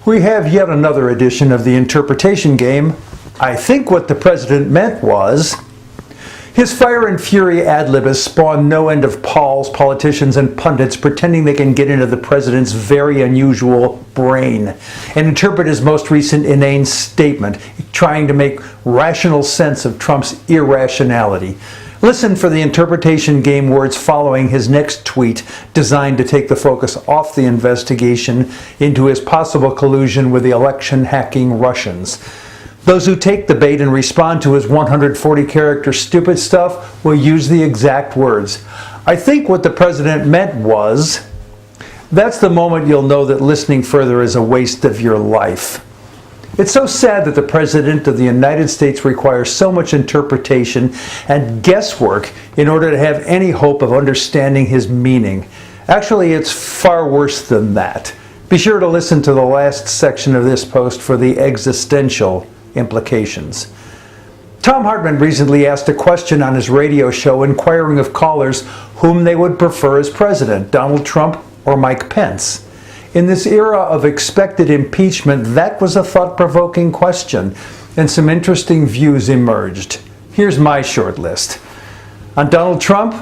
We have yet another edition of the interpretation game. I think what the president meant was... His fire and fury ad-lib has spawned no end of Pauls, politicians, and pundits pretending they can get into the president's very unusual brain and interpret his most recent inane statement, trying to make rational sense of Trump's irrationality. Listen for the interpretation game words following his next tweet, designed to take the focus off the investigation into his possible collusion with the election-hacking Russians. Those who take the bait and respond to his 140-character stupid stuff will use the exact words. I think what the president meant was... That's the moment you'll know that listening further is a waste of your life. It's so sad that the President of the United States requires so much interpretation and guesswork in order to have any hope of understanding his meaning. Actually, it's far worse than that. Be sure to listen to the last section of this post for the existential implications. Tom Hartman recently asked a question on his radio show inquiring of callers whom they would prefer as president, Donald Trump or Mike Pence. In this era of expected impeachment, that was a thought-provoking question, and some interesting views emerged. Here's my short list. On Donald Trump,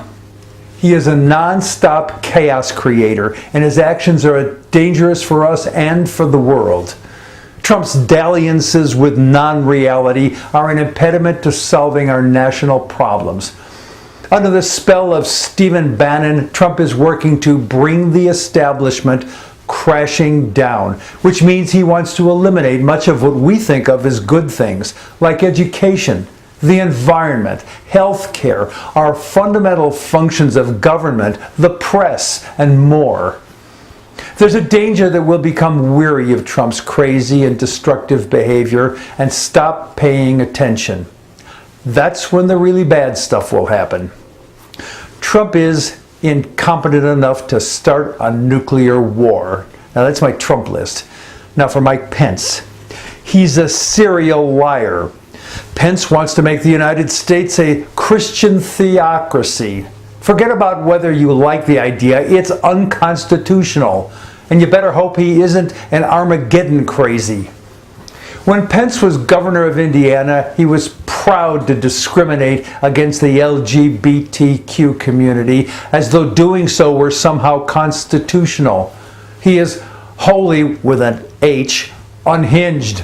he is a non-stop chaos creator, and his actions are dangerous for us and for the world. Trump's dalliances with non-reality are an impediment to solving our national problems. Under the spell of Stephen Bannon, Trump is working to bring the establishment crashing down, which means he wants to eliminate much of what we think of as good things, like education, the environment, health care, our fundamental functions of government, the press, and more. There's a danger that we'll become weary of Trump's crazy and destructive behavior and stop paying attention. That's when the really bad stuff will happen. Trump is incompetent enough to start a nuclear war. Now that's my Trump list. Now for Mike Pence. He's a serial liar. Pence wants to make the United States a Christian theocracy. Forget about whether you like the idea. It's unconstitutional. And you better hope he isn't an Armageddon crazy. When Pence was governor of Indiana, he was proud to discriminate against the LGBTQ community as though doing so were somehow constitutional. He is wholly, with an H, unhinged.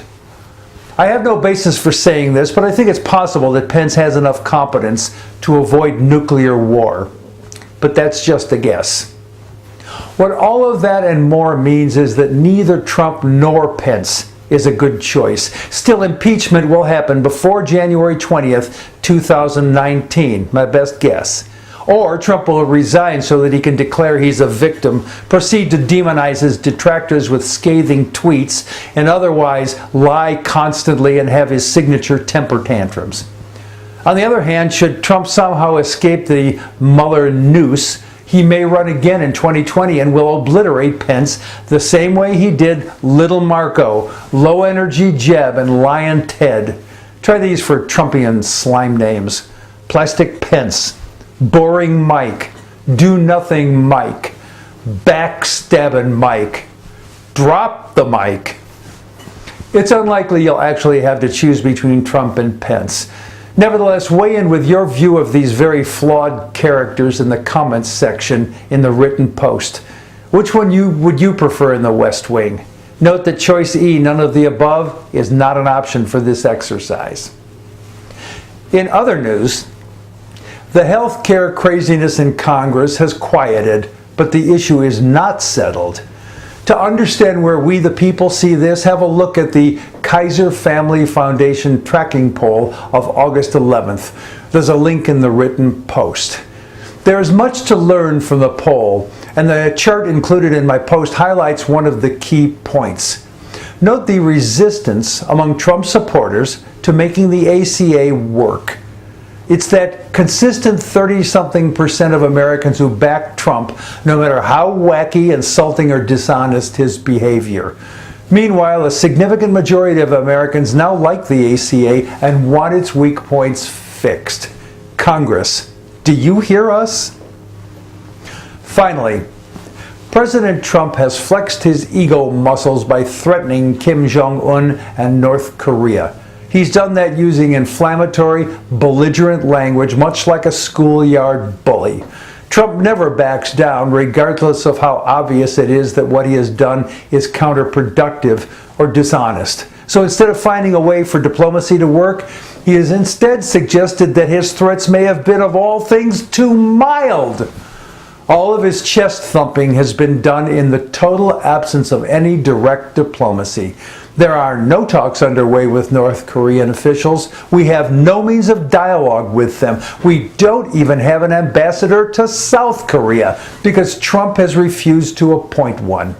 I have no basis for saying this, but I think it's possible that Pence has enough competence to avoid nuclear war. But that's just a guess. What all of that and more means is that neither Trump nor Pence is a good choice. Still, impeachment will happen before January 20th, 2019, my best guess. Or Trump will resign so that he can declare he's a victim, proceed to demonize his detractors with scathing tweets, and otherwise lie constantly and have his signature temper tantrums. On the other hand, should Trump somehow escape the Mueller noose, he may run again in 2020 and will obliterate Pence the same way he did Little Marco, Low Energy Jeb, and Lion Ted. Try these for Trumpian slime names. Plastic Pence, Boring Mike, Do Nothing Mike, Backstabbing Mike, Drop the Mike. It's unlikely you'll actually have to choose between Trump and Pence. Nevertheless, weigh in with your view of these very flawed characters in the comments section in the written post. Which one would you prefer in the West Wing? Note that choice E, none of the above, is not an option for this exercise. In other news, the health care craziness in Congress has quieted, but the issue is not settled. To understand where we the people see this, have a look at the Kaiser Family Foundation tracking poll of August 11th. There's a link in the written post. There is much to learn from the poll, and the chart included in my post highlights one of the key points. Note the resistance among Trump supporters to making the ACA work. It's that consistent 30-something% of Americans who back Trump, no matter how wacky, insulting, or dishonest his behavior. Meanwhile, a significant majority of Americans now like the ACA and want its weak points fixed. Congress, do you hear us? Finally, President Trump has flexed his ego muscles by threatening Kim Jong-Un and North Korea. He's done that using inflammatory, belligerent language, much like a schoolyard bully. Trump never backs down, regardless of how obvious it is that what he has done is counterproductive or dishonest. So instead of finding a way for diplomacy to work, he has instead suggested that his threats may have been, of all things, too mild. All of his chest thumping has been done in the total absence of any direct diplomacy. There are no talks underway with North Korean officials. We have no means of dialogue with them. We don't even have an ambassador to South Korea because Trump has refused to appoint one.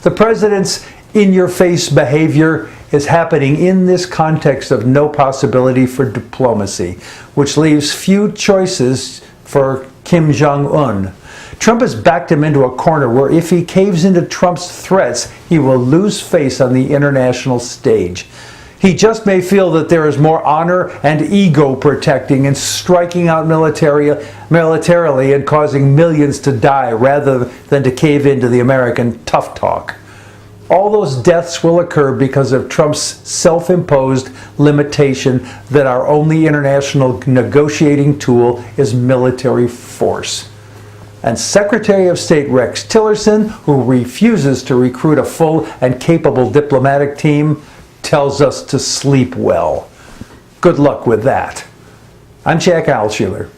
The president's in-your-face behavior is happening in this context of no possibility for diplomacy, which leaves few choices for Kim Jong-un. Trump has backed him into a corner where if he caves into Trump's threats, he will lose face on the international stage. He just may feel that there is more honor and ego protecting in striking out militarily and causing millions to die rather than to cave into the American tough talk. All those deaths will occur because of Trump's self-imposed limitation that our only international negotiating tool is military force. And Secretary of State Rex Tillerson, who refuses to recruit a full and capable diplomatic team, tells us to sleep well. Good luck with that. I'm Jack Alshuler.